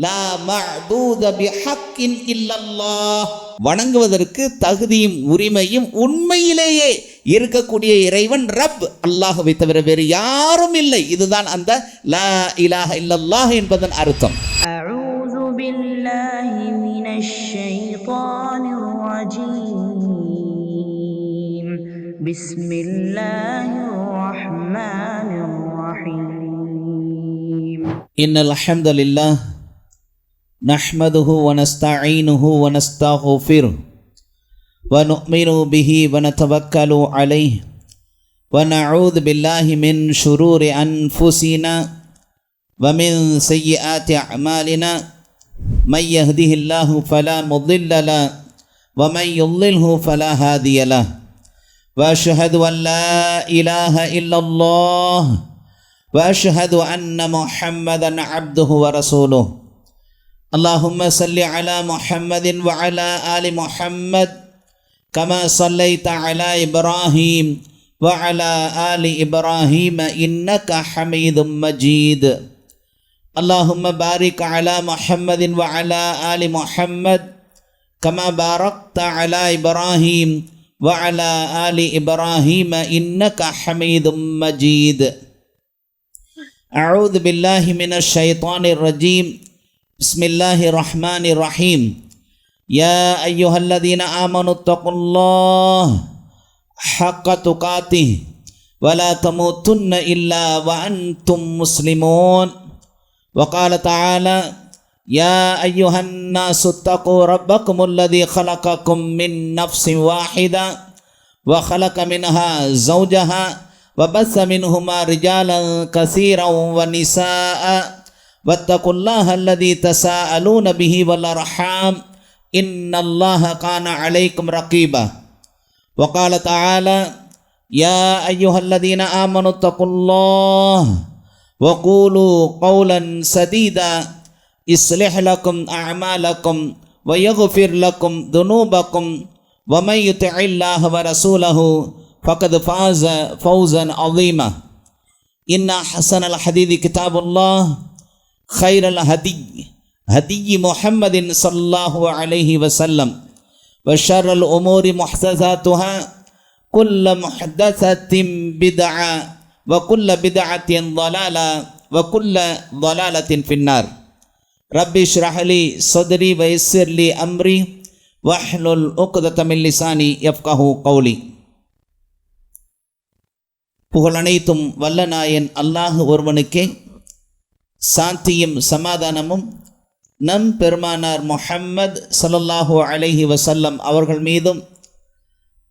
லா மஅபூத பிஹக்கின் இல்லல்லாஹ், வணங்குவதற்கு தகுதியும் உரிமையும் உண்மையிலேயே இருக்கக்கூடிய இறைவன் ரப், அல்லாஹ்வை தவிர வேறு யாரும் இல்லை. இதுதான் அந்த லா இலாஹ இல்லல்லாஹ் என்பதன் அர்த்தம். அஊது பில்லாஹி மினஷ் ஷைத்தானிர் ரஜீம். பிஸ்மில்லாஹிர் ரஹ்மானிர் ரஹீம். இன்னல் ஹம்தலில்லாஹ் நஹ்மதுஹு வ நஸ்தஈனுஹு வ நஸ்தக்ஃபிருஹு வ நு'மினு பிஹி வ நதவக்கலு அலைஹி வ நஊது பில்லாஹி மின் ஷுரூரி அன்ஃபுஸினா வ மின் ஸய்யிஆத்தி அஅமாலினா மை யஹ்திஹில்லாஹு ஃபலா முضில்ல லஹு வ மை யுض்லில்ஹு ஃபலா ஹாதிய லஹு வ அஷ்ஹது அன் லா இலாஹ இல்லல்லாஹ் وأشهد أن محمدا عبده ورسوله. اللهم صل على محمد وعلى آل محمد كما صليت على إبراهيم وعلى آل إبراهيم إنك حميد مجيد. اللهم بارك على محمد وعلى آل محمد كما باركت على إبراهيم وعلى آل إبراهيم إنك حميد مجيد. أعوذ بالله من الشيطان الرجيم. بسم الله الرحمن الرحيم. يا أيها الذين آمنوا اتقوا الله حق تقاته ولا تموتن إلا وأنتم مسلمون. وقال تعالى يا أيها الناس اتقوا ربكم الذي خلقكم من نفس واحدة وخلق منها زوجها وبث منهما رجالا كثيرا ونساء واتقوا الله الذي تساءلون به والأرحام إن الله كان عليكم رقيبا. وقال تعالى يا أيها الذين آمنوا اتقوا الله وقولوا قولا سديدا يصلح لكم أعمالكم ويغفر لكم ذنوبكم ومن يطع الله ورسوله فقد فاز فوزا عظيما. إن أحسن الحديث كتاب الله خير الهدي هدي محمد صلى الله عليه وسلم وشر الأمور محدثاتها كل محدثة بدعة وكل بدعة ضلالة وكل ضلالة في النار. ربي اشرح لي صدري ويسر لي أمري واحلل عقدة من لساني يفقهوا قولي. புகழனைத்தும் வல்லநாயன் அல்லாஹ் ஒருவனுக்கே, சாந்தியும் சமாதானமும் நம் பெருமானார் முஹம்மது ஸல்லல்லாஹு அலைஹி வஸல்லம் அவர்கள் மீதும்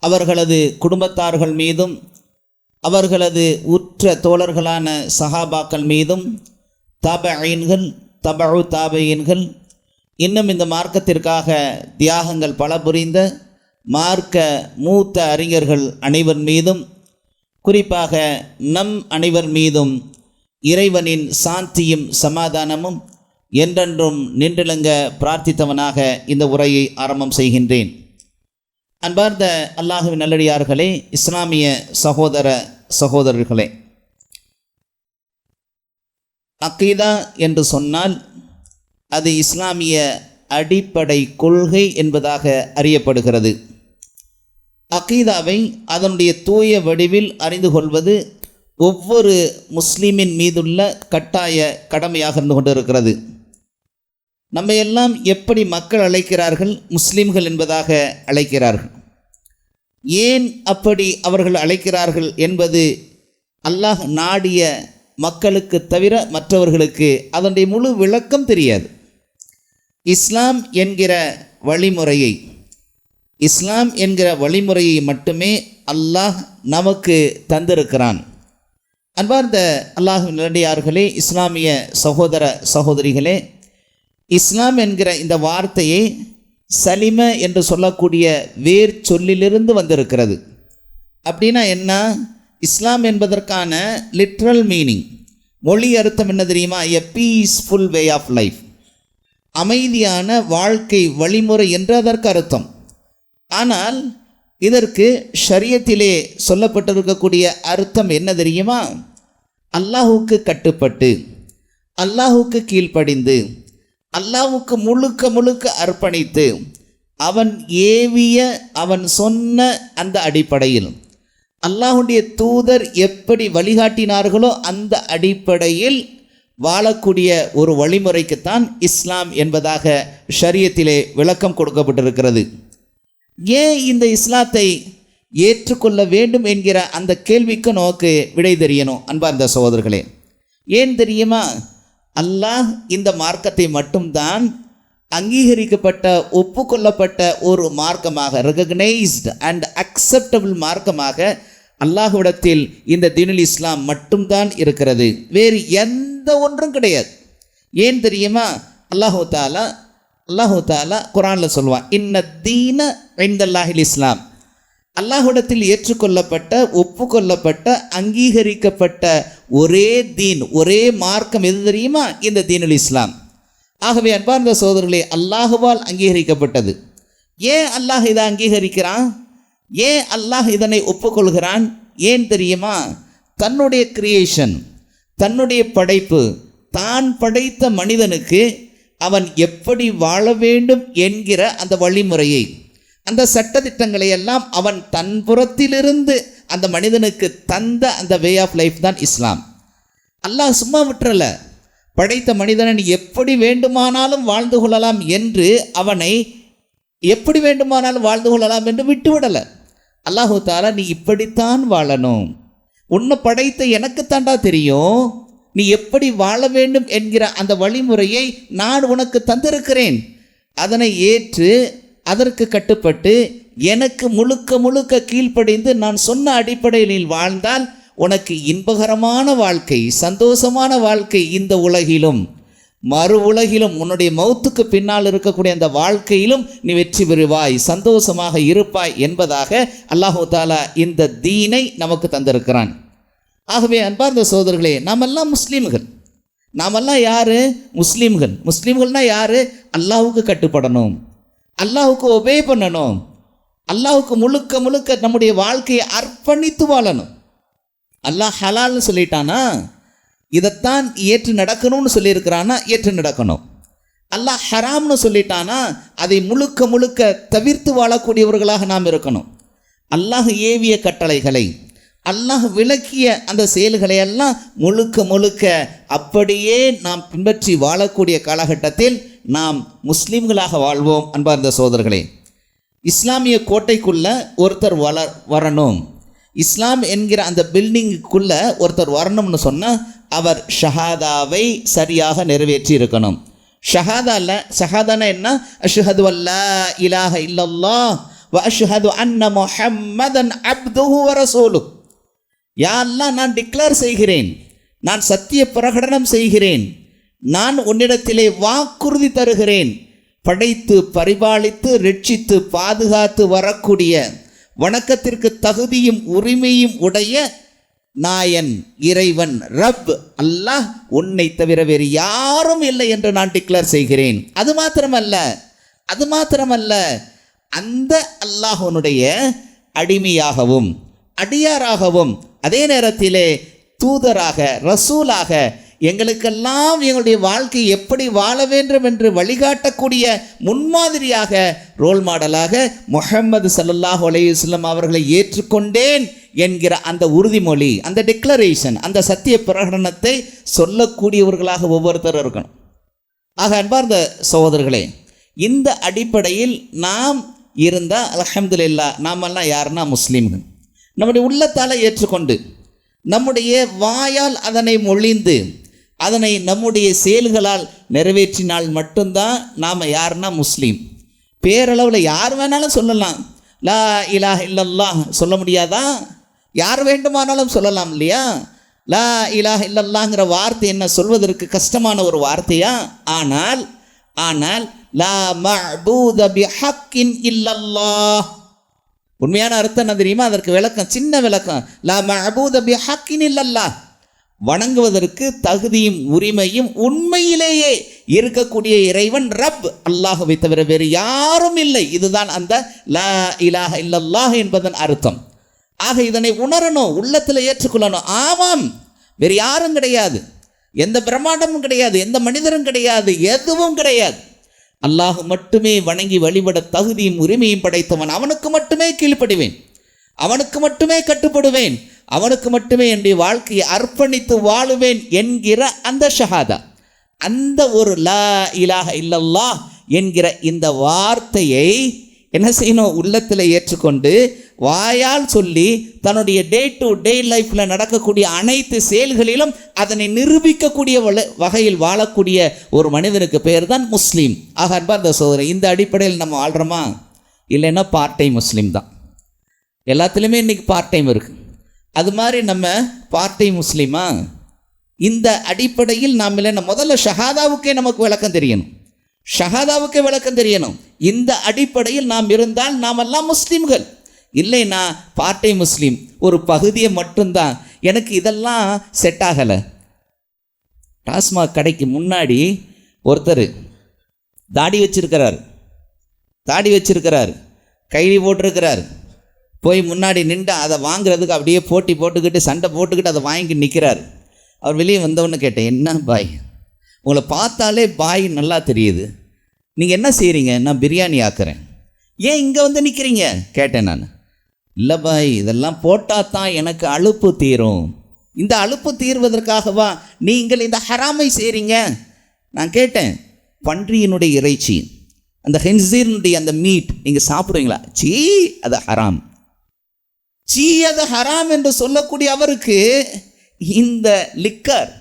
அவர்களது குடும்பத்தார்கள் மீதும் அவர்களது உற்ற தோழர்களான சஹாபாக்கள் மீதும் தாபஈன்கள் தபஉ தாபஈன்கள் இன்னும் இந்த மார்க்கத்திற்காக தியாகங்கள் பல புரிந்த மார்க்க மூத்த அறிஞர்கள் அனைவர் மீதும், குறிப்பாக நம் அனைவர் மீதும் இறைவனின் சாந்தியும் சமாதானமும் என்றென்றும் நின்றிலங்க பிரார்த்தித்தவனாக இந்த உரையை ஆரம்பம் செய்கின்றேன். அன்பார்ந்த அல்லாஹுவின் நல்லடியார்களே, இஸ்லாமிய சகோதர சகோதரர்களே, அகீதா என்று சொன்னால் அது இஸ்லாமிய அடிப்படை கொள்கை என்பதாக அறியப்படுகிறது. அகீதாவை அதனுடைய தூய வடிவில் அறிந்து கொள்வது ஒவ்வொரு முஸ்லீமின் மீதுள்ள கட்டாய கடமையாக இருந்து கொண்டிருக்கிறது. நம்ம எல்லாம் எப்படி மக்கள் அழைக்கிறார்கள்? முஸ்லீம்கள் என்பதாக அழைக்கிறார்கள். ஏன் அப்படி அவர்கள் அழைக்கிறார்கள் என்பது அல்லாஹ் நாடிய மக்களுக்கு தவிர மற்றவர்களுக்கு அதனுடைய முழு விளக்கம் தெரியாது. இஸ்லாம் என்கிற வழிமுறையை மட்டுமே அல்லாஹ் நமக்கு தந்திருக்கிறான். அன்பார்ந்த அல்லாஹ்வின் நல்லடியார்களே, இஸ்லாமிய சகோதர சகோதரிகளே, இஸ்லாம் என்கிற இந்த வார்த்தையை சலிம என்று சொல்லக்கூடிய வேர் சொல்லிலிருந்து வந்திருக்கிறது. அப்படின்னா என்ன? இஸ்லாம் என்பதற்கான லிட்ரல் மீனிங், மொழி அர்த்தம் என்ன தெரியுமா? A peaceful way of life, அமைதியான வாழ்க்கை வழிமுறை என்று அதற்கு அர்த்தம். ஆனால் இதற்கு ஷரியத்திலே சொல்லப்பட்டிருக்கக்கூடிய அர்த்தம் என்ன தெரியுமா? அல்லாஹுக்கு கட்டுப்பட்டு, அல்லாஹுக்கு கீழ்ப்படிந்து, அல்லாஹ்வுக்கு முழுக்க முழுக்க அர்ப்பணித்து அவன் ஏவிய அவன் சொன்ன அந்த அடிப்படையில் அல்லாஹ்வுடைய தூதர் எப்படி வழிகாட்டினார்களோ அந்த அடிப்படையில் வாழக்கூடிய ஒரு வழிமுறைக்குத்தான் இஸ்லாம் என்பதாக ஷரியத்திலே விளக்கம் கொடுக்கப்பட்டிருக்கிறது. ஏன் இந்த இஸ்லாத்தை ஏற்றுக்கொள்ள வேண்டும் என்கிற அந்த கேள்விக்கு நமக்கு விடை தெரியணும். அன்பார்ந்த சகோதரர்களே, ஏன் தெரியுமா? அல்லாஹ் இந்த மார்க்கத்தை மட்டும்தான் அங்கீகரிக்கப்பட்ட ஒப்புக்கொள்ளப்பட்ட ஒரு மார்க்கமாக, ரெகக்னைஸ்டு அண்ட் அக்செப்டபிள் மார்க்கமாக அல்லாஹ்விடத்தில் இந்த தீனுல் இஸ்லாம் மட்டும்தான் இருக்கிறது. வேறு எந்த ஒன்றும் கிடையாது. ஏன் தெரியுமா? அல்லாஹு தாலா குர்ஆனில் சொல்லுவான், இன்ன தீன இன்தல்லாஹில் இஸ்லாம். அல்லாஹ்விடத்தில் ஏற்றுக்கொள்ளப்பட்ட ஒப்புக்கொள்ளப்பட்ட அங்கீகரிக்கப்பட்ட ஒரே தீன், ஒரே மார்க்கம் எது தெரியுமா? இந்த தீனுல் இஸ்லாம். ஆகவே அன்பார்ந்த சகோதரர்களே, அல்லாஹுவால் அங்கீகரிக்கப்பட்டது. ஏன் அல்லாஹ் இதை அங்கீகரிக்கிறான்? ஏன் அல்லாஹ் இதனை ஒப்புக்கொள்கிறான்? ஏன் தெரியுமா? தன்னுடைய கிரியேஷன், தன்னுடைய படைப்பு, தான் படைத்த மனிதனுக்கு அவன் எப்படி வாழ வேண்டும் என்கிற அந்த வழிமுறையை, அந்த சட்டதிட்டங்களை எல்லாம் அவன் தன் புறத்திலிருந்து அந்த மனிதனுக்கு தந்த அந்த வே ஆஃப் லைஃப் தான் இஸ்லாம். அல்லாஹ் சும்மா விட்டுறல. படைத்த மனிதனை எப்படி வேண்டுமானாலும் வாழ்ந்து கொள்ளலாம் என்று, அவனை எப்படி வேண்டுமானாலும் வாழ்ந்து கொள்ளலாம் என்று விட்டுவிடலை. அல்லாஹு தாலா, நீ இப்படித்தான் வாழணும், உன்னை படைத்த எனக்குத்தாண்டா தெரியும், நீ எப்படி வாழ வேண்டும் என்கிற அந்த வழிமுறையை நான் உனக்கு தந்திருக்கிறேன். அதனை ஏற்று அதற்கு கட்டுப்பட்டு எனக்கு முழுக்க முழுக்க கீழ்ப்படிந்து நான் சொன்ன அடிப்படையில் வாழ்ந்தால் உனக்கு இன்பகரமான வாழ்க்கை, சந்தோஷமான வாழ்க்கை இந்த உலகிலும் மறு உலகிலும், உன்னுடைய மௌத்துக்கு பின்னால் இருக்கக்கூடிய அந்த வாழ்க்கையிலும் நீ வெற்றி பெறுவாய், சந்தோஷமாக இருப்பாய் என்பதாக அல்லாஹு தாலா இந்த தீனை நமக்கு தந்திருக்கிறான். ஆகவே அன்பார்ந்த சகோதரர்களே, நாமெல்லாம் முஸ்லீம்கள். நாமெல்லாம் யார்? முஸ்லீம்கள். முஸ்லீம்கள்னா யார்? அல்லாஹுக்கு கட்டுப்படணும், அல்லாஹுக்கு ஒபே பண்ணணும், அல்லாஹுக்கு முழுக்க முழுக்க நம்முடைய வாழ்க்கையை அர்ப்பணித்து வாழணும். அல்லாஹ் ஹலால்னு சொல்லிட்டானா இதைத்தான் ஏற்று நடக்கணும்னு சொல்லியிருக்கிறானா ஏற்று நடக்கணும். அல்லாஹ் ஹராம்னு சொல்லிட்டானா அதை முழுக்க முழுக்க தவிர்த்து வாழக்கூடியவர்களாக நாம் இருக்கணும். அல்லாஹ் ஏவிய கட்டளைகளை, அல்லாஹ் விளக்கிய அந்த செயல்களை எல்லாம் முழுக்க முழுக்க அப்படியே நாம் பின்பற்றி வாழக்கூடிய காலகட்டத்தில் நாம் முஸ்லீம்களாக வாழ்வோம். அன்பார்ந்த சகோதரர்களே, இஸ்லாமிய கோட்டைக்குள்ளே ஒருத்தர் வரணும், இஸ்லாம் என்கிற அந்த பில்டிங்குக்குள்ளே ஒருத்தர் வரணும்னு சொன்னால் அவர் ஷஹாதாவை சரியாக நிறைவேற்றி இருக்கணும். ஷஹாதானா என்ன? அஷ்ஹது அல்லா இலாஹ இல்லல்லாஹ் வ அஷ்ஹது அன்ன முஹம்மதன் அப்துஹு வ ரசூலுஹ். யா அல்லாஹ், நான் டிக்ளேர் செய்கிறேன், நான் சத்திய பிரகடனம் செய்கிறேன், நான் உன்னிடத்திலே வாக்குறுதி தருகிறேன், படைத்து பரிபாலித்து ரட்சித்து பாதுகாத்து வரக்கூடிய வணக்கத்திற்கு தகுதியும் உரிமையும் உடைய நாயன் இறைவன் ரப் அல்லாஹ் உன்னை தவிர வேறு யாரும் இல்லை என்று நான் டிக்ளேர் செய்கிறேன். அது மாத்திரமல்ல அந்த அல்லாஹ்வுடைய அடிமையாகவும் அடியாராகவும் அதே நேரத்திலே தூதராக ரசூலாக எங்களுக்கெல்லாம் எங்களுடைய வாழ்க்கை எப்படி வாழ வேண்டும் என்று வழிகாட்டக்கூடிய முன்மாதிரியாக ரோல் மாடலாக முஹம்மது ஸல்லல்லாஹு அலைஹி வஸல்லம் அவர்களை ஏற்றுக்கொண்டேன் என்கிற அந்த உறுதிமொழி, அந்த டிக்ளரேஷன், அந்த சத்திய பிரகடனத்தை சொல்லக்கூடியவர்களாக ஒவ்வொருத்தரும் இருக்கணும். ஆக அன்பார்ந்த சகோதரர்களே, இந்த அடிப்படையில் நாம் இருந்தால் அல்ஹம்துலில்லாஹ், நாமெல்லாம் யாருன்னா முஸ்லீம்கள். நம்முடைய உள்ளத்தால் ஏற்றுக்கொண்டு நம்முடைய வாயால் அதனை மொழிந்து அதனை நம்முடைய செயல்களால் நிறைவேற்றினால் மட்டும்தான் நாம் யாருன்னா முஸ்லீம். பேரளவில் யார் வேணாலும் சொல்லலாம், லா இலாஹ இல்லல்லாஹ் சொல்ல முடியாதா? யார் வேண்டுமானாலும் சொல்லலாம் இல்லையா? லா இலாஹ இல்லல்லாஹ்ங்கிற வார்த்தை என்ன சொல்வதற்கு கஷ்டமான ஒரு வார்த்தையா? ஆனால் லா மஅபூத பிஹக்கின் இல்லல்லாஹ், உண்மையான அர்த்தம் என்ன தெரியுமா? அதற்கு விளக்கம், சின்ன விளக்கம். லா மஅபூத பிஹக்கின் இல்லல்லாஹ், வணங்குவதற்கு தகுதியும் உரிமையும் உண்மையிலேயே இருக்கக்கூடிய இறைவன் ரப் அல்லாஹ்வை தவிர வேறு யாரும் இல்லை. இதுதான் அந்த லா இலாஹ இல்லல்லாஹ் என்பதன் அர்த்தம். ஆக இதனை உணரணும், உள்ளத்தில் ஏற்றுக்கொள்ளணும். ஆமாம், வேறு யாரும் கிடையாது. எந்த பிரம்மாண்டமும் கிடையாது, எந்த மனிதரும் கிடையாது, எதுவும் கிடையாது. அல்லாஹ் மட்டுமே வணங்கி வழிபட தகுதியும் உரிமையும் படைத்தவன். அவனுக்கு மட்டுமே கீழ்ப்படிவேன், அவனுக்கு மட்டுமே கட்டுப்படுவேன், அவனுக்கு மட்டுமே என்னுடைய வாழ்க்கையை அர்ப்பணித்து வாழுவேன் என்கிற அந்த ஷஹாதா, அந்த ஒரு லா இலாஹ இல்லல்லாஹ் என்கிற இந்த வார்த்தையை என்ன செய்யணும்? உள்ளத்தில் ஏற்றுக்கொண்டு வாயால் சொல்லி தன்னுடைய டே டு டே லைஃப்பில் நடக்கக்கூடிய அனைத்து செயல்களிலும் அதனை நிரூபிக்கக்கூடிய வகையில் வாழக்கூடிய ஒரு மனிதனுக்கு பேர் தான் முஸ்லீம். ஆக அன்பார்ந்த சகோதரர், இந்த அடிப்படையில் நம்ம வாழ்கிறோமா? இல்லைன்னா பார்ட் டைம் முஸ்லீம் தான். எல்லாத்துலேயுமே இன்றைக்கி பார்ட் டைம் இருக்குது. அது மாதிரி நம்ம பார்ட் டைம் முஸ்லீமா? இந்த அடிப்படையில் நாம் இல்லைன்னா முதல்ல ஷஹாதாவுக்கே நமக்கு விளக்கம் தெரியணும், ஷஹாதாவுக்கே விளக்கம் தெரியணும். இந்த அடிப்படையில் நாம் இருந்தால் நாம் எல்லாம் முஸ்லீம்கள். இல்லைன்னா பார்ட் டைம் முஸ்லீம், ஒரு பகுதியை மட்டும்தான். எனக்கு இதெல்லாம் செட் ஆகலை. டாஸ்மாக் கடைக்கு முன்னாடி ஒருத்தர் தாடி வச்சிருக்கிறார், கைலி போட்டிருக்கிறார். போய் முன்னாடி நின்று அதை வாங்குறதுக்கு அப்படியே போட்டி போட்டுக்கிட்டு சண்டை போட்டுக்கிட்டு அதை வாங்கிட்டு நிற்கிறார். அவர் வெளியே வந்தவொன்னு கேட்டேன், என்ன பாய், உங்களை பார்த்தாலே பாய் நல்லா தெரியுது, நீங்கள் என்ன செய்கிறீங்க? நான் பிரியாணி ஆக்குறேன். ஏன் இங்கே வந்து நிற்கிறீங்க கேட்டேன் நான். இல்லை பாய், இதெல்லாம் போட்டால் தான் எனக்கு அலுப்பு தீரும். இந்த அலுப்பு தீர்வதற்காகவா நீங்கள் இந்த ஹராமை செய்கிறீங்க? நான் கேட்டேன், பன்றியினுடைய இறைச்சி, அந்த ஹின்சீரினுடைய அந்த மீட் நீங்கள் சாப்பிடுவீங்களா? சீ, அது ஹராம். சீ, அது ஹராம் என்று சொல்லக்கூடிய அவருக்கு இந்த லிக்கர்,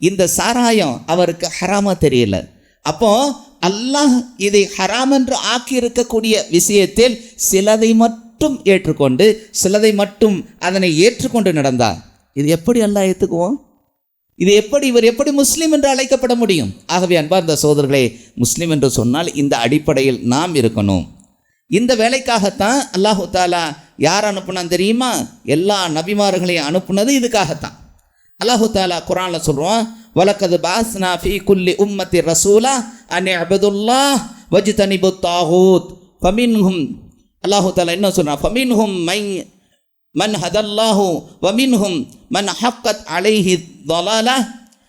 இந்த சாராயம் அவருக்கு ஹராமா தெரியல. அப்போ அல்லாஹ் இதை ஹராம் என்று ஆக்கி இருக்கக்கூடிய விஷயத்தில் சிலதை மட்டும் ஏற்றுக்கொண்டு சிலதை மட்டும் அதனை ஏற்றுக்கொண்டு நடந்தார். இது எப்படி அல்லாஹ் ஏற்றுக்குவோம்? இது எப்படி, இவர் எப்படி முஸ்லீம் என்று அழைக்கப்பட முடியும்? ஆகவே அன்பார்ந்த சகோதரர்களே, முஸ்லீம் என்று சொன்னால் இந்த அடிப்படையில் நாம் இருக்கணும். இந்த வேலைக்காகத்தான் அல்லாஹு தாலா யார் அனுப்புனான் தெரியுமா? எல்லா நபிமார்களையும் அனுப்புனது இதுக்காகத்தான். அல்லாஹு தாலா குர்ஆன்ல சொல்றான், வலக்கது பாஸ்னா ஃபீ குல்லி உம்மத்தி ரசூலா அன் இஅ்புதுல்லாஹ் வஜ்தனிபுத் தாகூத் ஃபமின்ஹும். அல்லாஹு தாலா என்ன சொல்றான்? ஃபமின்ஹும் மன் ஹதல்லாஹு வமின்ஹும் மன் ஹக்கத் அலைஹி ضلاலஹ்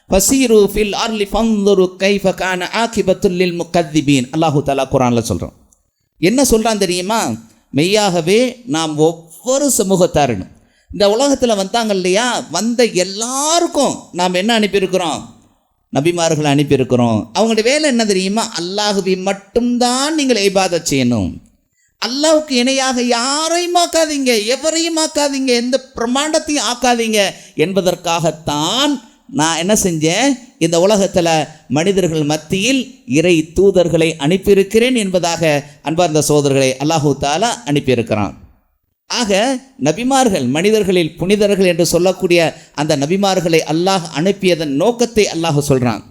ஃபஸீரு ஃபில் அர்லி ஃபன்துரு கைஃப கான ஆகிபத்துல் லில் முகذிபீன். அல்லாஹு தாலா குர்ஆன்ல சொல்றான். என்ன சொல்றான் தெரியுமா? மெய்யாகவே நாம் ஒவ்வொரு சமூகத்தாரனும் இந்த உலகத்தில் வந்தாங்க இல்லையா, வந்த எல்லாருக்கும் நாம் என்ன அனுப்பியிருக்கிறோம்? நபிமார்களை அனுப்பியிருக்கிறோம். அவங்களுடைய வேலை என்ன தெரியுமா? அல்லாஹுவை மட்டும்தான் நீங்கள் இபாதத் செய்யணும். அல்லாஹ்வுக்கு இணையாக யாரையும் ஆக்காதீங்க, எவரையும் ஆக்காதீங்க, எந்த பிரமாண்டத்தையும் ஆக்காதீங்க என்பதற்காகத்தான் நான் என்ன செஞ்சேன்? இந்த உலகத்தில் மனிதர்கள் மத்தியில் இறை தூதர்களை அனுப்பியிருக்கிறேன் என்பதாக அன்பார்ந்த சகோதரர்களை அல்லாஹு தாலா அனுப்பியிருக்கிறான். ஆக நபிமார்கள் மனிதர்களில் புனிதர்கள் என்று சொல்லக்கூடிய அந்த நபிமார்களை அல்லாஹ் அனுப்பியதன் நோக்கத்தை அல்லாஹ் சொல்கிறான்.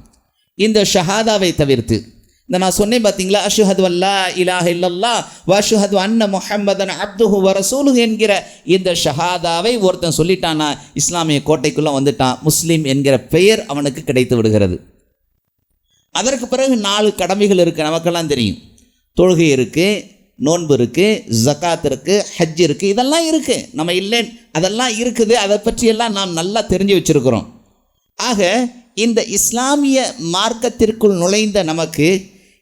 இந்த ஷஹாதாவை தவிர்த்து இந்த நான் சொன்னேன் பார்த்தீங்களா, அஷ்ஹது அல்லா இலாஹ இல்லல்லாஹ் வ அஷ்ஹது அன்ன முஹம்மதன் அப்துஹு வ ரசூலுஹு என்கிற இந்த ஷஹாதாவை ஒருத்தன் சொல்லிட்டானா இஸ்லாமிய கோட்டைக்குள்ளே வந்துட்டான், முஸ்லீம் என்கிற பெயர் அவனுக்கு கிடைத்து விடுகிறது. அதற்கு பிறகு 4 கடமைகள் இருக்குது, நமக்கெல்லாம் தெரியும். தொழுகை இருக்குது, நோன்பு இருக்குது, ஜக்காத் இருக்குது, ஹஜ் இருக்குது, இதெல்லாம் இருக்குது. நம்ம இல்லை, அதெல்லாம் இருக்குது. அதை பற்றியெல்லாம் நாம் நல்லா தெரிஞ்சு வச்சுருக்கிறோம். ஆக இந்த இஸ்லாமிய மார்க்கத்திற்குள் நுழைந்த நமக்கு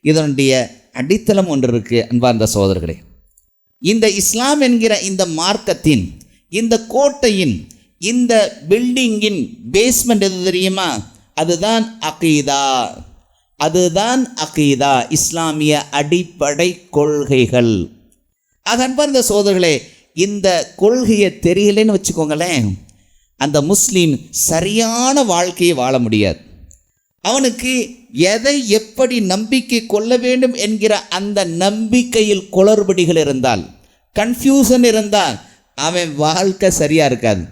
இதனுடைய அடித்தளம் ஒன்று இருக்குது. அன்பார்ந்த சகோதரர்களே, இந்த இஸ்லாம் என்கிற இந்த மார்க்கத்தின், இந்த கோட்டையின், இந்த பில்டிங்கின் பேஸ்மெண்ட் எது தெரியுமா? அதுதான் அகீதா. அதுதான் அகீதா, இஸ்லாமிய அடிப்படை கொள்கைகள். ஆக அன்பார்ந்த சகோதரர்களே, இந்த கொள்கையை தெரியலன்னு வச்சுக்கோங்களேன், அந்த முஸ்லீம் சரியான வாழ்க்கையை வாழ முடியாது. அவனுக்கு எதை எப்படி நம்பிக்கை கொள்ள வேண்டும் என்கிற அந்த நம்பிக்கையில் குளறுபடிகள் இருந்தால், கன்ஃபியூஷன் இருந்தால், அவன் வாழ்க்கை சரியாக இருக்காது.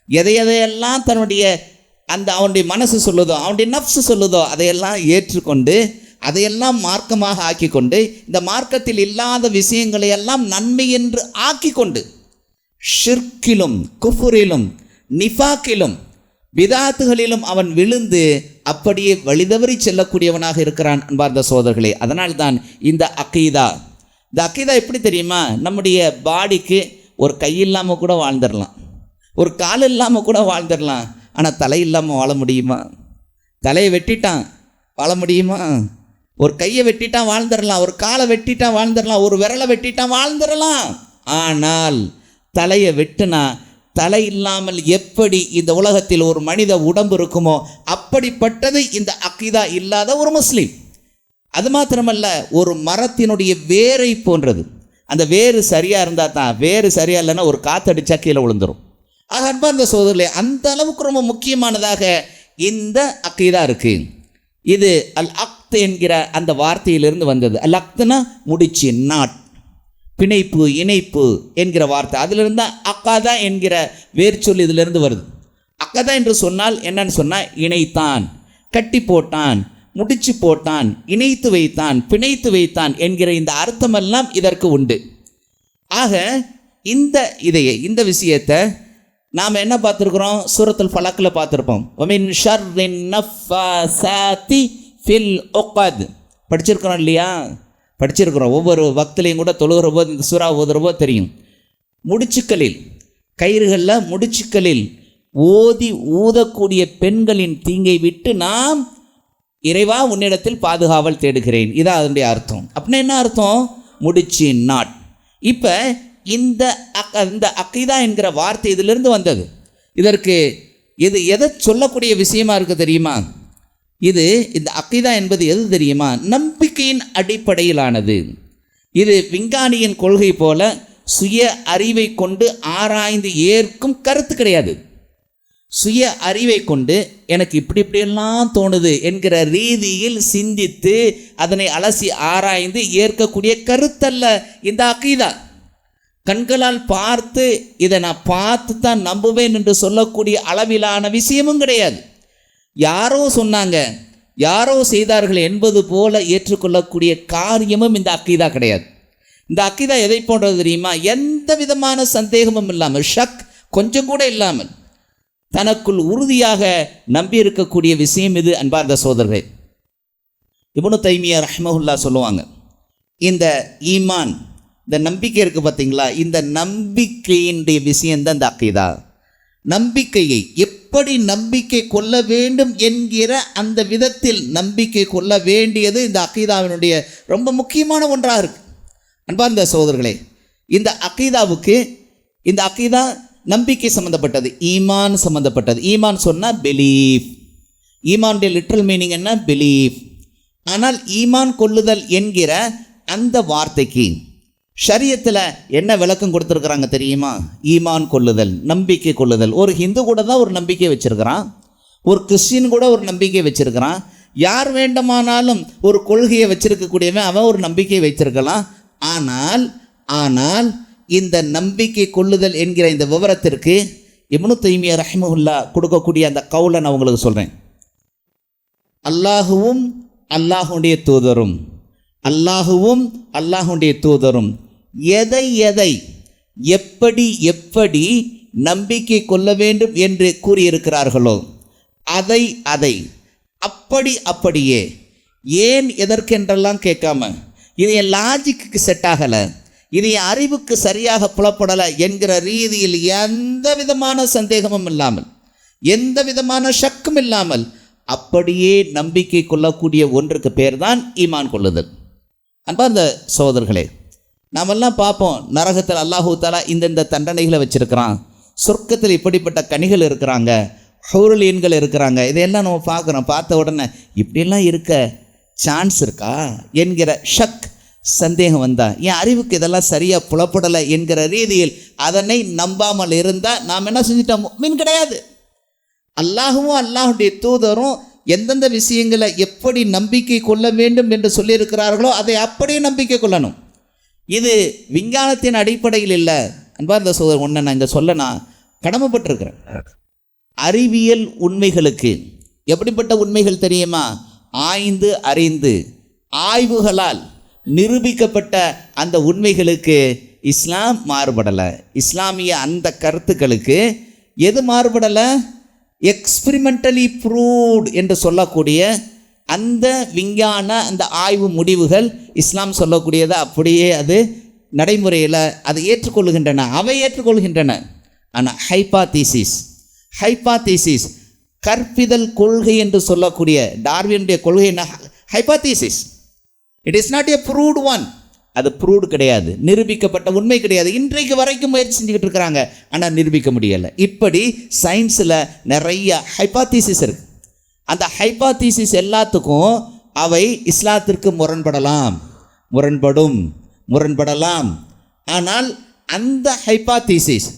எதையெல்லாம் தன்னுடைய அந்த அவனுடைய மனசு சொல்லுதோ, அவனுடைய நஃப்ஸு சொல்லுதோ, அதையெல்லாம் ஏற்றுக்கொண்டு அதையெல்லாம் மார்க்கமாக ஆக்கிக்கொண்டு, இந்த மார்க்கத்தில் இல்லாத விஷயங்களையெல்லாம் நன்மை என்று ஆக்கிக்கொண்டு ஷிர்கிலும் குஃபுரிலும் நிஃபாக்கிலும் பிதாத்துகளிலும் அவன் விழுந்து அப்படியே வழிதவறி செல்லக்கூடியவனாக இருக்கிறான். அன்பார்ந்த சகோதரர்களே, அதனால்தான் இந்த அகீதா. இந்த அகீதா எப்படி தெரியுமா? நம்முடைய பாடிக்கு ஒரு கை இல்லாமல் கூட வாழ்ந்துடலாம், ஒரு கால் இல்லாமல் கூட வாழ்ந்துடலாம். ஆனால் தலை இல்லாமல் வாழ முடியுமா? தலையை வெட்டிட்டான், வாழ முடியுமா? ஒரு கையை வெட்டிட்டான் வாழ்ந்துடலாம், ஒரு காலை வெட்டிட்டான் வாழ்ந்துடலாம், ஒரு விரலை வெட்டிட்டான் வாழ்ந்துடலாம். ஆனால் தலையை வெட்டினா தலை இல்லாமல் எப்படி இந்த உலகத்தில் ஒரு மனித உடம்பு இருக்குமோ அப்படிப்பட்டது இந்த அக்கீதா இல்லாத ஒரு முஸ்லீம். அது மாத்திரமல்ல, ஒரு மரத்தினுடைய வேரை போன்றது. அந்த வேறு சரியாக இருந்தால் தான், வேறு சரியாக இல்லைன்னா ஒரு காற்றடிச்சா கீழே விழுந்துடும். ஆக அன்பார்ந்த சகோதரர்களே, அந்த அளவுக்கு ரொம்ப முக்கியமானதாக இந்த அக்கீதா இருக்குது. இது அல் அக்த் என்கிற அந்த வார்த்தையிலிருந்து வந்தது. அல் அக்த்னா முடிச்சு, நாட், பிணைப்பு, இணைப்பு என்கிற வார்த்தை. அதிலிருந்து தான் அக்காதா என்கிற வேர்ச்சொல் இதிலிருந்து வருது. அக்கதா என்று சொன்னால் என்னன்னு சொன்னால் இணைத்தான், கட்டி போட்டான், முடிச்சு போட்டான், இணைத்து வைத்தான், பிணைத்து வைத்தான் என்கிற இந்த அர்த்தமெல்லாம் இதற்கு உண்டு. ஆக இந்த விஷயத்தை நாம் என்ன பார்த்துருக்குறோம்? சூரத்துல் ஃபலக்கில் பார்த்துருப்போம். வமின் ஷர்ரின் நஃபாஸாத்தி ஃபில் உக்அத் படிச்சிருக்கிறோம் இல்லையா? படிச்சிருக்கிறோம். ஒவ்வொரு வக்திலையும் கூட தொழுகிற போது இந்த சூறா ஓதுகிற போது தெரியும். முடிச்சுக்களில், கயிறுகளில் முடிச்சுக்களில் ஊதக்கூடிய பெண்களின் தீங்கை விட்டு நாம் இறைவா உன்னிடத்தில் பாதுகாவல் தேடுகிறேன். இதான் அதனுடைய அர்த்தம். அப்படின்னா என்ன அர்த்தம்? முடிச்சு, நாட். இப்போ இந்த அக்கீதா என்கிற வார்த்தை இதிலிருந்து வந்தது. இதற்கு இது எதை சொல்லக்கூடிய விஷயமா இருக்குது தெரியுமா? இந்த அக்கீதா என்பது எது தெரியுமா? நம்பிக்கையின் அடிப்படையிலானது. இது விஞ்ஞானியின் கொள்கை போல சுய அறிவை கொண்டு ஆராய்ந்து ஏற்கும் கருத்து கிடையாது. சுய அறிவை கொண்டு எனக்கு இப்படியெல்லாம் தோணுது என்கிற ரீதியில் சிந்தித்து அதனை அலசி ஆராய்ந்து ஏற்கக்கூடிய கருத்தல்ல இந்த அக்கீதா. கண்களால் பார்த்து இதை நான் பார்த்து தான் நம்புவேன் என்று சொல்லக்கூடிய அளவிலான விஷயமும் கிடையாது. யாரோ சொன்னாங்க, யாரோ செய்தார்கள் என்பது போல ஏற்றுக்கொள்ளக்கூடிய காரியமும் இந்த அக்கீதா கிடையாது. இந்த அக்கீதா எதை போன்றது தெரியுமா? எந்த விதமான சந்தேகமும் இல்லாமல், ஷக் கொஞ்சம் கூட இல்லாமல் தனக்குள் உறுதியாக நம்பியிருக்கக்கூடிய விஷயம் இது. அன்பார்ந்த சோதரர்களே, இப்னு தைமியா ரஹ்மஹுல்லா சொல்லுவாங்க, இந்த ஈமான், இந்த நம்பிக்கை இருக்குது பார்த்தீங்களா, இந்த நம்பிக்கையினுடைய விஷயந்தான் இந்த அக்கீதா. நம்பிக்கையை எப்படி நம்பிக்கை கொள்ள வேண்டும் என்கிற அந்த விதத்தில் நம்பிக்கை கொள்ள வேண்டியது இந்த அக்கீதாவினுடைய ரொம்ப முக்கியமான ஒன்றாக இருக்குது. அன்பார்ந்த சகோதரர்களே, இந்த அக்கீதா நம்பிக்கை சம்மந்தப்பட்டது, ஈமான் சம்மந்தப்பட்டது. ஈமான் சொன்னால் பிலீஃப். ஈமானுடைய லிட்ரல் மீனிங் என்ன? பிலீஃப். ஆனால் ஈமான் கொள்ளுதல் என்கிற அந்த வார்த்தைக்கு ஷரியத்தில் என்ன விளக்கம் கொடுத்துருக்குறாங்க தெரியுமா? ஈமான் கொள்ளுதல், நம்பிக்கை கொள்ளுதல். ஒரு ஹிந்து கூட தான் ஒரு நம்பிக்கை வச்சுருக்கிறான், ஒரு கிறிஸ்டின் கூட ஒரு நம்பிக்கை வச்சுருக்கிறான். யார் வேண்டுமானாலும் ஒரு கொள்கையை வச்சிருக்கக்கூடியவன் அவன் ஒரு நம்பிக்கையை வைத்திருக்கலாம். ஆனால் இந்த நம்பிக்கை கொள்ளுதல் என்கிற இந்த விவரத்திற்கு இப்னு தைமியா ரஹ்மஹுல்லா கொடுக்கக்கூடிய அந்த கவுலை நான் உங்களுக்கு சொல்கிறேன். அல்லாஹுவும் அல்லாஹுடைய தூதரும் எதை எப்படி நம்பிக்கை கொள்ள வேண்டும் என்று கூறியிருக்கிறார்களோ அதை அப்படியே, ஏன் எதற்கென்றெல்லாம் கேட்காம, இது என் லாஜிக்கு செட் ஆகலை, இது என் அறிவுக்கு சரியாக புலப்படலை என்கிற ரீதியில் எந்த விதமான சந்தேகமும் இல்லாமல், எந்த விதமான ஷக்கும் இல்லாமல் அப்படியே நம்பிக்கை கொள்ளக்கூடிய ஒன்றுக்கு பேர் தான் ஈமான் கொள்ளுதல். அன்பார்ந்த சகோதரர்களே, நாமெல்லாம் பார்ப்போம், நரகத்தில் அல்லாஹு தஆலா இந்த தண்டனைகளை வச்சிருக்கிறான், சொர்க்கத்தில் இப்படிப்பட்ட கனிகள் இருக்கிறாங்க, ஹூருலீன்கள் இருக்கிறாங்க. இதையெல்லாம் நம்ம பார்க்குறோம். பார்த்த உடனே இப்படியெல்லாம் இருக்க சான்ஸ் இருக்கா என்கிற ஷக், சந்தேகம் வந்தால், என் அறிவுக்கு இதெல்லாம் சரியாக புலப்படலை என்கிற ரீதியில் அதனை நம்பாமல் இருந்தால் நாம் என்ன செஞ்சிட்டோம்? முஃமின் கிடையாது. அல்லாஹுவும் அல்லாஹுடைய தூதரும் எந்தெந்த விஷயங்களை எப்படி நம்பிக்கை கொள்ள வேண்டும் என்று சொல்லியிருக்கிறார்களோ அதை அப்படியே நம்பிக்கை கொள்ளணும். இது விஞ்ஞானத்தின் அடிப்படையில் இல்லை. அன்பார்ந்த சோதரர், ஒன்றை நான் இங்கே சொல்ல நான் கடமைப்பட்டிருக்கிறேன். அறிவியல் உண்மைகளுக்கு எப்படிப்பட்ட உண்மைகள் தெரியுமா? ஆய்ந்து அறிந்து ஆய்வுகளால் நிரூபிக்கப்பட்ட அந்த உண்மைகளுக்கு இஸ்லாம் மாறுபடலை. இஸ்லாமிய அந்த கருத்துக்களுக்கு எது மாறுபடலை? எக்ஸ்பிரிமெண்டலி ப்ரூவ்ட் என்று சொல்லக்கூடிய அந்த விஞ்ஞான அந்த ஆய்வு முடிவுகள் இஸ்லாம் சொல்லக்கூடியதை அப்படியே அது நடைமுறையில் அதை ஏற்றுக்கொள்கின்றன, அவை ஏற்றுக்கொள்கின்றன. ஆனால் ஹைபாத்தீசிஸ் கற்பிதல் கொள்கை என்று சொல்லக்கூடிய டார்வினுடைய கொள்கை என்ன? Hypothesis. It is not a proved one. அது ப்ரூவ்டு கிடையாது, நிரூபிக்கப்பட்ட உண்மை கிடையாது. இன்றைக்கு வரைக்கும் முயற்சி செஞ்சுக்கிட்டு இருக்கிறாங்க, ஆனால் நிரூபிக்க முடியலை. இப்படி சயின்ஸில் நிறைய ஹைபோதீசிஸ் இருக்குது. அந்த ஹைபோதீசிஸ் எல்லாத்துக்கும் அவை இஸ்லாத்திற்கு முரண்படலாம். ஆனால் அந்த ஹைபோதீசிஸ்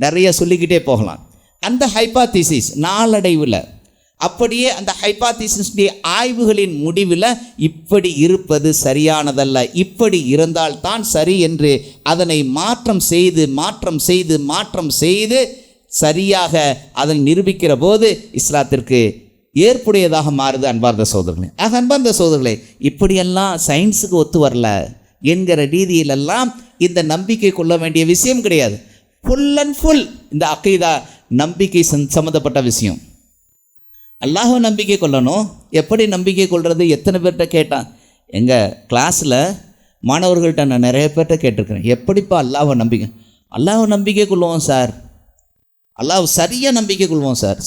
நிறைய சொல்லிக்கிட்டே போகலாம். அந்த ஹைபோதீசிஸ் நாளடைவில் அப்படியே அந்த ஹைபோதீசிஸுடைய ஆய்வுகளின் முடிவில் இப்படி இருப்பது சரியானதல்ல, இப்படி இருந்தால்தான் சரி என்று அதனை மாற்றம் செய்து சரியாக அதை நிரூபிக்கிற போது இஸ்லாத்திற்கு ஏற்புடையதாக மாறுது. அன்பார்ந்த சகோதரர்களே, அன்பார்ந்த சகோதரர்களே, இப்படியெல்லாம் சயின்ஸுக்கு ஒத்து வரல என்கிற ரீதியிலெல்லாம் இந்த நம்பிக்கை கொள்ள வேண்டிய விஷயம் கிடையாது. ஃபுல் அண்ட் ஃபுல் இந்த அக்கீதா நம்பிக்கை சம்மந்தப்பட்ட விஷயம். அல்லாஹ்வை நம்பிக்கை கொள்ளணும். எப்படி நம்பிக்கை கொள்வது? எத்தனை பேர்கிட்ட கேட்டான்? எங்கள் கிளாஸில் மாணவர்கள்ட்ட நான் நிறைய பேர்கிட்ட கேட்டிருக்கிறேன், எப்படிப்பா அல்லாஹ்வை நம்பிக்கை கொள்வோம் சார், அல்லாஹ் சரியாக நம்பிக்கை கொள்வோம் சார்,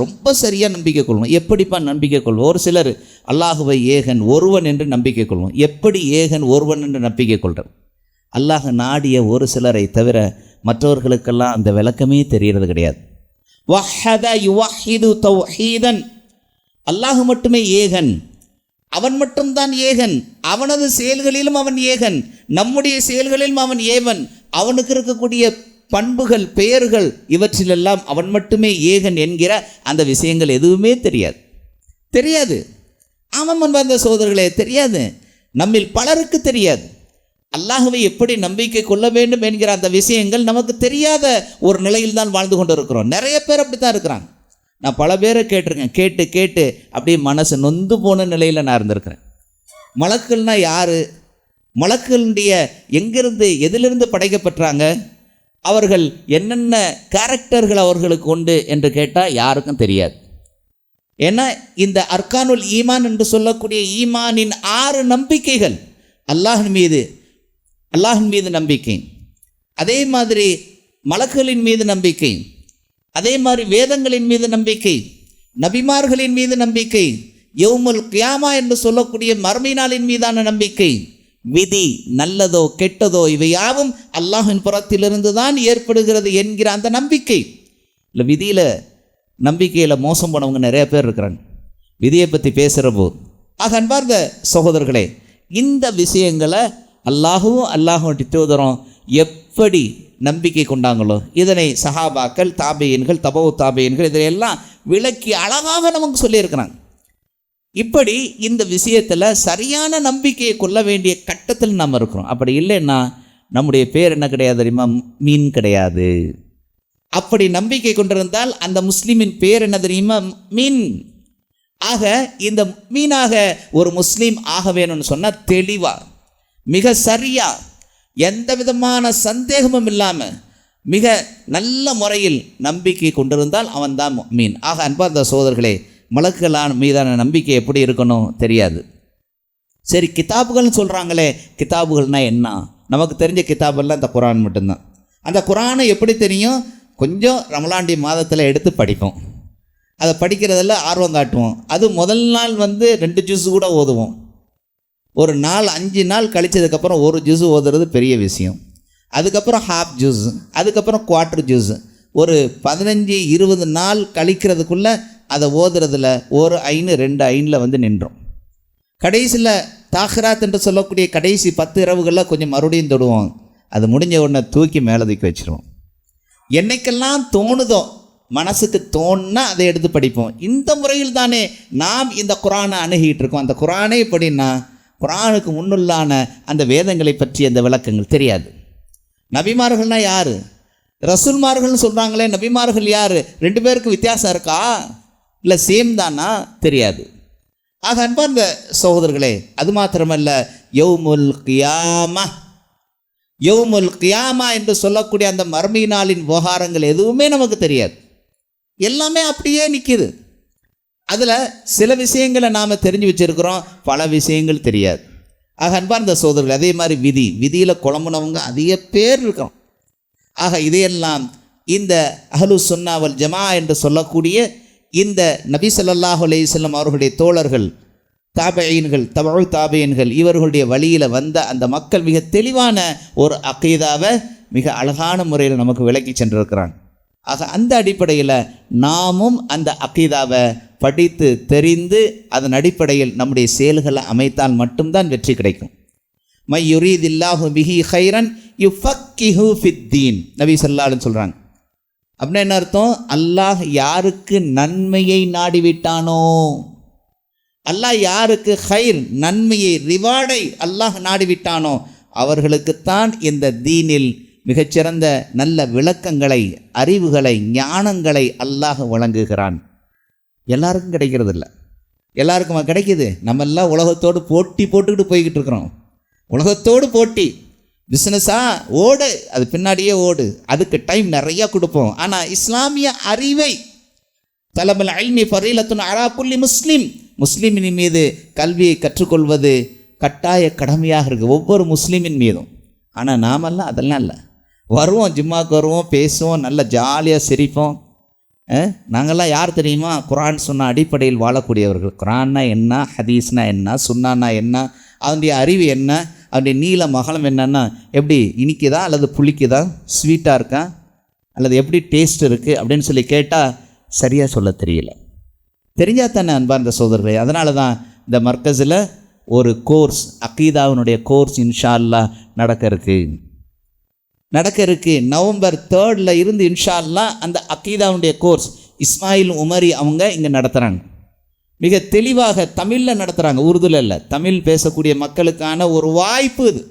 ரொம்ப சரியாக நம்பிக்கை கொள்வோம். எப்படிப்பா நம்பிக்கை கொள்வோம்? ஒரு சிலர் அல்லாஹுவை ஏகன் ஒருவன் என்று நம்பிக்கை கொள்வோம். எப்படி ஏகன் ஒருவன் என்று நம்பிக்கை கொள்கிறார்? அல்லாஹ் நாடிய ஒரு சிலரை தவிர மற்றவர்களுக்கெல்லாம் அந்த விளக்கமே தெரிகிறது கிடையாது. வஹத யுவஹிது தௌஹீதன், அல்லாஹ் மட்டுமே ஏகன், அவன் மட்டும்தான் ஏகன். அவனது செயல்களிலும் அவன் ஏகன், நம்முடைய செயல்களிலும் அவன் ஏவன். அவனுக்கு இருக்கக்கூடிய பண்புகள், பெயர்கள், இவற்றிலெல்லாம் அவன் மட்டுமே ஏகன் என்கிற அந்த விஷயங்கள் எதுவுமே தெரியாது. ஆமாம் வந்த சோதர்களே, தெரியாது. நம்மில் பலருக்கு தெரியாது. அல்லாஹ்வை எப்படி நம்பிக்கை கொள்ள வேண்டும் என்கிற அந்த விஷயங்கள் நமக்கு தெரியாத ஒரு நிலையில் தான் வாழ்ந்து கொண்டு இருக்கிறோம். நிறைய பேர் அப்படி தான் இருக்கிறாங்க. நான் பல பேரை கேட்டிருக்கேன், கேட்டு அப்படியே மனசு நொந்து போன நிலையில் நான் இருந்திருக்கிறேன். மலக்குகள்னா யார்? மலக்குகளுடைய எங்கிருந்து எதிலிருந்து படைக்கப்பட்டாங்க? அவர்கள் என்னென்ன கேரக்டர்கள் அவர்களுக்கு உண்டு என்று கேட்டால் யாருக்கும் தெரியாது. ஏன்னா இந்த அர்கானுல் ஈமான் என்று சொல்லக்கூடிய ஈமானின் 6 நம்பிக்கைகள், அல்லாஹின் மீது நம்பிக்கை, அதே மாதிரி மலக்குகளின் மீது நம்பிக்கை, அதே மாதிரி வேதங்களின் மீது நம்பிக்கை, நபிமார்களின் மீது நம்பிக்கை, யௌமுல் கியாமா என்று சொல்லக்கூடிய மறுமை நாளின் மீதான நம்பிக்கை, விதி நல்லதோ கெட்டதோ இவையாவும் அல்லாஹின் புறத்திலிருந்து தான் ஏற்படுகிறது என்கிற அந்த நம்பிக்கை. இல்லை, விதியில் நம்பிக்கையில் மோசம் போனவங்க நிறைய பேர் இருக்கிறாங்க விதியை பற்றி பேசுகிற போது. அன்பார்ந்த சகோதரர்களே, இந்த விஷயங்களை அல்லாஹும் தூதரும் எப்படி நம்பிக்கை கொண்டாங்களோ இதனை சஹாபாக்கள், தாபியன்கள், தபவு தாபியன்கள் இதையெல்லாம் விளக்கி அழகாக நமக்கு சொல்லியிருக்கிறாங்க. இப்படி இந்த விஷயத்தில் சரியான நம்பிக்கையை கொள்ள வேண்டிய கட்டத்தில் நாம் இருக்கிறோம். அப்படி இல்லைன்னா நம்முடைய பேர் என்ன கிடையாது தெரியுமா? மீன் கிடையாது. அப்படி நம்பிக்கை கொண்டிருந்தால் அந்த முஸ்லீமின் பேர் என்ன தெரியுமா? மீன். ஆக இந்த மீனாக ஒரு முஸ்லீம் ஆக வேணும்னு சொன்னால் தெளிவாக, மிக சரியா, எந்த விதமான சந்தேகமும் இல்லாமல் மிக நல்ல முறையில் நம்பிக்கை கொண்டிருந்தால் அவன்தான் மீன். ஆக அன்பார்ந்த சகோதரர்களே, மலக்குகளான மீதான நம்பிக்கை எப்படி இருக்கணும் தெரியாது. சரி, கிதாபுகள்னு சொல்கிறாங்களே, கிதாபுகள்னால் என்ன? நமக்கு தெரிஞ்ச கிதாபெல்லாம் இந்த குரான் மட்டும்தான். அந்த குரானை எப்படி தெரியும்? கொஞ்சம் ரமலாண்டி மாதத்தில் எடுத்து படிப்போம். அதை படிக்கிறதில் ஆர்வம் காட்டுவோம். அது முதல் நாள் 2 ஜூஸ் கூட ஓதுவோம். ஒரு 5 நாள் கழித்ததுக்கப்புறம் 1 ஜூஸ் ஓதுறது பெரிய விஷயம். அதுக்கப்புறம் ஹாஃப் ஜூஸ், அதுக்கப்புறம் குவார்ட்டர் ஜூஸ். ஒரு 15-20 நாள் கழிக்கிறதுக்குள்ளே அதை ஓதுறதில் 1 ஐனு 2 ஐனில் நின்றோம். கடைசியில் தாஹ்ராத் என்று சொல்லக்கூடிய கடைசி 10 இரவுகளில் கொஞ்சம் மறுபடியும் தொடுவோம். அது முடிஞ்ச உடனே தூக்கி மேலே தூக்கி வச்சுருவோம். என்னைக்கெல்லாம் தோணுதோ, மனசுக்கு தோணுன்னா அதை எடுத்து படிப்போம். இந்த முறையில் தானே நாம் இந்த குரானை அணுகிட்டு இருக்கோம். அந்த குரானை எப்படின்னா, குரானுக்கு முன்னுள்ளான அந்த வேதங்களை பற்றி அந்த விளக்கங்கள் தெரியாது. நபிமார்கள்னால் யார்? ரசூல்மார்கள்னு சொல்கிறாங்களே, நபிமார்கள் யார்? 2 பேருக்கு வித்தியாசம் இருக்கா? இல்லை சேம் தானா? தெரியாது. ஆக அன்பார்ந்த சகோதரர்களே, அது மாத்திரமல்ல, யௌமுல் கியாமா என்று சொல்லக்கூடிய அந்த மறுமை நாளின் விவகாரங்கள் எதுவுமே நமக்கு தெரியாது. எல்லாமே அப்படியே நிற்கிது. அதில் சில விஷயங்களை நாம் தெரிஞ்சு வச்சுருக்கிறோம், பல விஷயங்கள் தெரியாது. ஆக அன்பார்ந்த சகோதரர்கள், அதே மாதிரி விதியில் குழம்புனவங்க அதிக பேர் இருக்கிறோம். ஆக இதையெல்லாம் இந்த அஹ்லு சுன்னா வல் ஜமா என்று சொல்லக்கூடிய இந்த நபி ஸல்லல்லாஹு அலைஹி வஸல்லம் அவர்களுடைய தோழர்கள், தாபீன்கள், தபஉ தாபீன்கள், இவர்களுடைய வழியில் வந்த அந்த மக்கள் மிக தெளிவான ஒரு அகீதாவை மிக அழகான முறையில் நமக்கு விளக்கி சென்றிருக்கிறாங்க. ஆக அந்த அடிப்படையில் நாமும் அந்த அகீதாவை படித்து தெரிந்து அதன் அடிப்படையில் நம்முடைய செயல்களை அமைத்தால் மட்டும்தான் வெற்றி கிடைக்கும். மை யுரீதில்லாஹு பிஹி கைரன் யுஃபக்கிஹு ஃபித்தீன், நபி ஸல்லல்லாஹு அலைஹி சொல்கிறாங்க. அப்படின்னா என்ன அர்த்தம்? அல்லாஹ் யாருக்கு நன்மையை நாடிவிட்டானோ, அல்லாஹ் யாருக்கு ஹைர் நன்மையை ரிவார்டை அல்லாஹ் நாடிவிட்டானோ அவர்களுக்குத்தான் இந்த தீனில் மிகச்சிறந்த நல்ல விளக்கங்களை, அறிவுகளை, ஞானங்களை அல்லாஹ் வழங்குகிறான். எல்லாருக்கும் கிடைக்கிறது இல்லை. எல்லாருக்கும் கிடைக்கிது. நம்ம எல்லாம் உலகத்தோடு போட்டி போட்டுக்கிட்டு போய்கிட்டு இருக்கிறோம். உலகத்தோடு போட்டி, பிஸ்னஸாக ஓடு, அது பின்னாடியே ஓடு, அதுக்கு டைம் நிறையா கொடுப்போம். ஆனால் இஸ்லாமிய அறிவை தலபல் இல்மி ஃபரீலத்துன் அலா குல்லி முஸ்லிம், முஸ்லீமின் மீது கல்வியை கற்றுக்கொள்வது கட்டாய கடமையாக இருக்குது ஒவ்வொரு முஸ்லீமின் மீதும். ஆனால் நாமெல்லாம் அதெல்லாம் இல்லை. வருவோம், ஜிம்மாவுக்கு வருவோம், பேசுவோம், நல்லா ஜாலியாக சிரிப்போம். நாங்கள்லாம் யார் தெரியுமா? குரான் சொன்ன அடிப்படையில் வாழக்கூடியவர்கள். குரான்னா என்ன, ஹதீஸ்னா என்ன, சுன்னானா என்ன, அதனுடைய அறிவு என்ன, அதனுடைய நீள மகளம் என்னன்னா எப்படி இனிக்குதா அல்லது புளிக்குதா, ஸ்வீட்டாக இருக்கா அல்லது எப்படி டேஸ்ட் இருக்குது அப்படின்னு சொல்லி கேட்டால் சரியாக சொல்ல தெரியல. தெரிஞ்சால் தானே அன்பார்ந்த சோதரர்களே. அதனால தான் இந்த மர்கஸில் ஒரு கோர்ஸ், அகீதாவினுடைய கோர்ஸ் இன்ஷா அல்லாஹ் நடக்க இருக்கு. நவம்பர் 3 இருந்து இன்ஷா அல்லாஹ் அந்த அகீதாவுடைய கோர்ஸ் இஸ்மாயில் உமரி அவங்க இங்கே நடத்துகிறாங்க. மிக தெளிவாக தமிழில் நடத்துகிறாங்க, உருதுல இல்லை. தமிழ் பேசக்கூடிய மக்களுக்கான ஒரு வாய்ப்பு இது.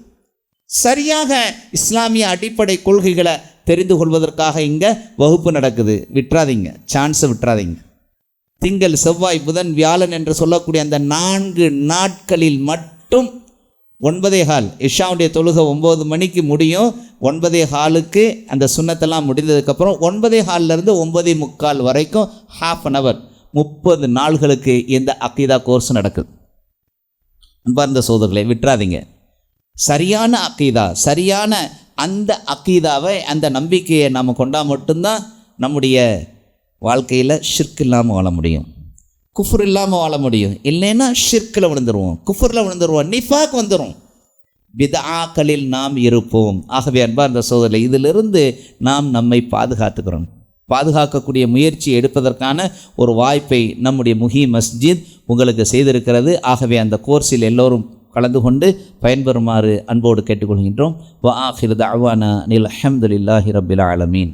சரியாக இஸ்லாமிய அடிப்படை கொள்கைகளை தெரிந்து கொள்வதற்காக இங்கே வகுப்பு நடக்குது. விட்டுறாதீங்க, சான்ஸை விட்டுறாதீங்க. திங்கள், செவ்வாய், புதன், வியாழன் என்று சொல்லக்கூடிய அந்த 4 நாட்களில் மட்டும் 9:15 இஷாவுடைய தொழுகை 9 மணிக்கு முடியும். 9:15 அந்த சுன்னத்தெல்லாம் முடிந்ததுக்கப்புறம் 9:15 9:45 வரைக்கும் ½ அன் அவர் 30 நாள்களுக்கு இந்த அகீதா கோர்ஸ் நடக்குது. அன்பார்ந்த சோதரர்களை விட்டுறாதீங்க. சரியான அகீதா, சரியான அந்த அகீதாவை, அந்த நம்பிக்கையை நாம் கொண்டா மட்டும்தான் நம்முடைய வாழ்க்கையில் ஷிர்க் இல்லாமல் வாழ முடியும், குஃபர் இல்லாமல் வாழ முடியும். இல்லைன்னா ஷிர்கில் விழுந்துருவோம், குஃபரில் விழுந்துருவோம், நிஃபாக் வந்துடும், பித்ஆக்களில் நாம் இருப்போம். ஆகவே அன்பார்ந்த சோதரர்களை இதிலிருந்து நாம் நம்மை பாதுகாக்கக்கூடிய முயற்சி எடுப்பதற்கான ஒரு வாய்ப்பை நம்முடைய முஹீம் மஸ்ஜித் உங்களுக்கு செய்திருக்கிறது. ஆகவே அந்த கோர்ஸில் எல்லோரும் கலந்து கொண்டு பயன்பெறுமாறு அன்போடு கேட்டுக்கொள்கின்றோம். வ ஆகிரு தஅவானா அனில் ஹம்துலில்லாஹி ரப்பில் ஆலமீன்.